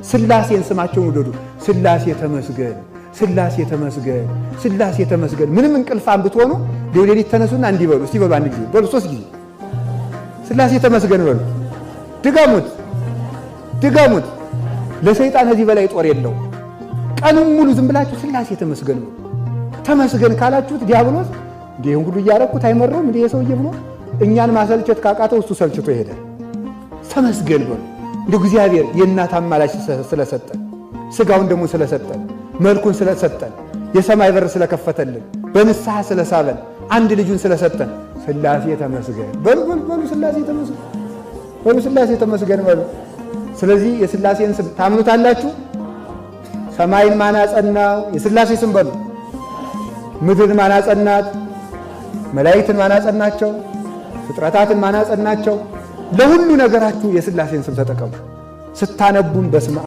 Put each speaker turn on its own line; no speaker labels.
ስላሴን ስማቸውን ውደዱ። ስላሴ ተመስገን፣ ስላሴ ተመስገን፣ ስላሴ ተመስገን። ምንም እንቅልፋም ብትሆኑ ሌሊት ተነሱና እንዲበሉ እስቲ በሉ አንድ ጊዜ በሉ 3 ጊዜ ስላሴ ተመስገን በሉ። ድገሙት ድገሙት። ለሰይጣን ከዚህ በላይ ጦር የለው። ቀኑን ሙሉ ዝም ብላችሁ ስላሴ ተመስገን በሉ። ተመስገን ካላችሁት ዲያብሎስ ይሄን ሁሉ እያረኩት አይመረውም እንዴ የሰውዬ ብሎ እኛን ማሰልቸት ካቃተው እሱ ሰልችቶ ይሄዳል። ተመስገን በሉ። እንደው እግዚአብሔር የእናት አማላጅ ስለሰጠን፣ ስጋውን ደግሞ ስለሰጠን፣ መልኩን ስለሰጠን፣ የሰማይ በር ስለከፈተልን፣ በንስሐ ስለሳበን፣ አንድ ልጁን ስለሰጠን ስላሴ ተመስገን በሉ በሉ። ስላሴ ተመስገን በሉ። ስላሴ ተመስገን በሉ። ስለዚህ የስላሴን ስም ታምኑታላችሁ? ሰማይን ማን አጸናው? የስላሴ ስም በሉ። ምድርን ማን አጸናት? መላእክትን ማን አጸናቸው? ፍጥረታትን ማን አጸናቸው? ለሁሉ ነገራችሁ የስላሴን ስም ተጠቀሙ። ስታነቡን በስመ